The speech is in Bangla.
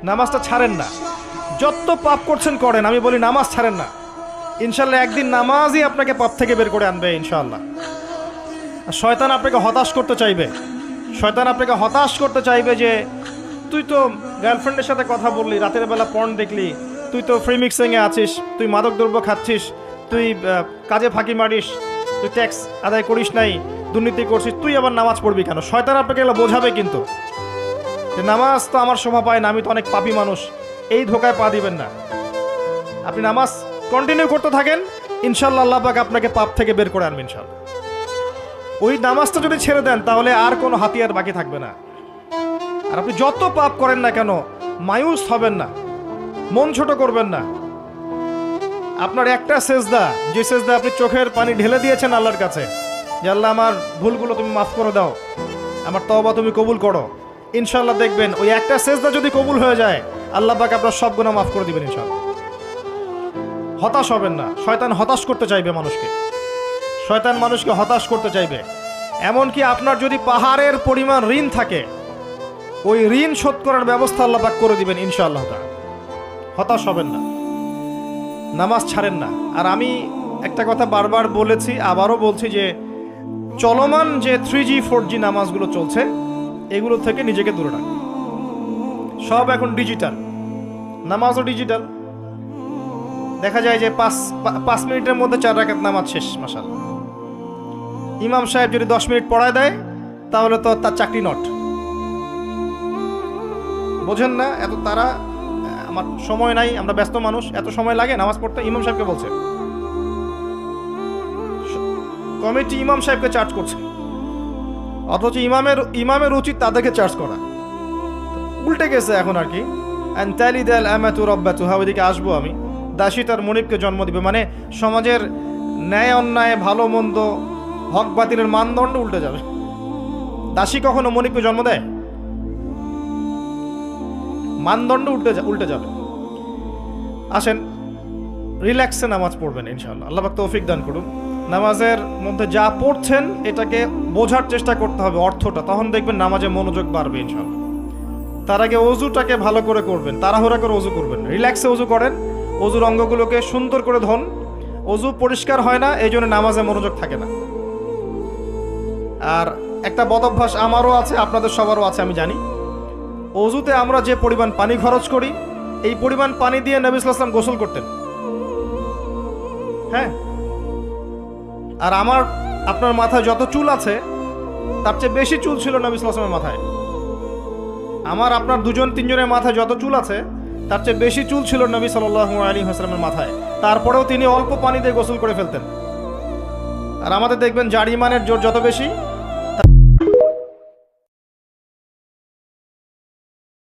নামাজটা ছাড়েন না। যত পাপ করছেন করেন, আমি বলি নামাজ ছাড়েন না। ইনশাল্লাহ একদিন নামাজই আপনাকে পাপ থেকে বের করে আনবে ইনশাআল্লাহ। শয়তান আপনাকে হতাশ করতে চাইবে, শয়তান আপনাকে হতাশ করতে চাইবে যে তুই তো গার্লফ্রেন্ডের সাথে কথা বললি, রাতের বেলা পর্ন দেখলি, তুই তো ফ্রি মিক্সিংয়ে আছিস, তুই মাদকদ্রব্য খাচ্ছিস, তুই কাজে ফাঁকি মারিস, তুই ট্যাক্স আদায় করিস নাই, দুর্নীতি করছিস, তুই আবার নামাজ পড়বি কেন? শয়তান আপনাকে এগুলো বোঝাবে কিন্তু যে নামাজ তো আমার শোভা পায় না, আমি তো অনেক পাপী মানুষ। এই ধোকায় পা দিবেন না। আপনি নামাজ কন্টিনিউ করতে থাকেন, ইনশাল্লাহ আল্লাহ পাক আপনাকে পাপ থেকে বের করে আনবেন ইনশাল্লাহ। ওই নামাজটা যদি ছেড়ে দেন তাহলে আর কোনো হাতিয়ার বাকি থাকবে না। আর আপনি যত পাপ করেন না কেন মায়ুস হবেন না, মন ছোট করবেন না। আপনার একটা সেজদা, যে সেজদা আপনি চোখের পানি ঢেলে দিয়েছেন আল্লাহর কাছে, যে আল্লাহ আমার ভুলগুলো তুমি মাফ করে দাও, আমার তওবা তুমি কবুল করো, ইনশাল্লাহ দেখবেন ওই একটা সেজদা যদি কবুল হয়ে যায় আল্লাহ পাক আপনার সব গুনাহ মাফ করে দিবেন ইনশাল্লাহ। হতাশ হবেন না। শয়তান হতাশ করতে চাইবে মানুষকে, শয়তান মানুষকে হতাশ করতে চাইবে। এমনকি আপনার যদি পাহাড়ের পরিমাণ ঋণ থাকে, ওই ঋণ শোধ করার ব্যবস্থা আল্লাহ পাক করে দিবেন ইনশাআল্লাহ। হতাশ হবেন না, নামাজ ছাড়েন না। আর আমি একটা কথা বারবার বলেছি, আবারও বলছি যে চলমান যে 3G 4G নামাজগুলো চলছে এগুলো থেকে নিজেকে দূরে রাখুন। সব এখন ডিজিটাল, নামাজও ডিজিটাল। দেখা যায় যে 5 মিনিটের মধ্যে 4 রাকাত নামাজ শেষ মাশাআল্লাহ। ইমাম সাহেব যদি 10 মিনিট পড়ায় দেয় তাহলে তো তার চাকরি নট। বোঝেন না? এত তারা, আমার সময় নাই, আমরা ব্যস্ত মানুষ, এত সময় লাগে নামাজ পড়তে? ইমাম সাহেবকে বলছে, কমিটি ইমাম সাহেবকে চার্জ করছে, অথচ ইমামের উচিত তাদেরকে চার্জ করা। উল্টে গেছে এখন আর কি। ওইদিকে আসবো আমি। দাসী তার মনিবকে জন্ম দিবে, মানে সমাজের ন্যায় অন্যায়, ভালো মন্দ, হক বাতিলের মানদণ্ড উল্টে যাবে। দাসী কখনো মনিবকে জন্ম দেয়? মানদণ্ড উল্টে যাবে। আসেন রিল্যাক্সে নামাজ পড়বেন ইনশাআল্লাহ। আল্লাহ পাক তৌফিক দান করুন। নামাজের মধ্যে যা পড়ছেন এটাকে বোঝার চেষ্টা করতে হবে অর্থটা, তখন দেখবেন নামাজে মনোযোগ বাড়বে ইনশাআল্লাহ। তার আগে অজুটাকে ভালো করে করবেন, তাড়াহুড়া করে অজু করবেন, রিল্যাক্সে অজু করেন, অজুর অঙ্গগুলোকে সুন্দর করে ধন। অজু পরিষ্কার হয় না, এই জন্য নামাজে মনোযোগ থাকে না। আর একটা বদ অভ্যাস আমারও আছে, আপনাদের সবারও আছে আমি জানি। অজুতে আমরা যে পরিমাণ পানি খরচ করি, এই পরিমাণ পানি দিয়ে নবী সাল্লাল্লাহু আলাইহি ওয়াসাল্লাম গোসল করতেন। হ্যাঁ, আর আপনার মাথায় যত চুল আছে তার চেয়ে বেশি চুল ছিল নবী সাল্লাল্লাহু আলাইহি ওয়াসাল্লামের মাথায়। আপনার 2-3 জনের মাথায় যত চুল আছে তার চেয়ে বেশি চুল ছিল নবী সাল্লাল্লাহু আলাইহি ওয়াসাল্লামের মাথায়। তারপরেও তিনি অল্প পানি দিয়ে গোসল করে ফেলতেন। আর আমাদের দেখবেন যার ইমানের জোর যত বেশি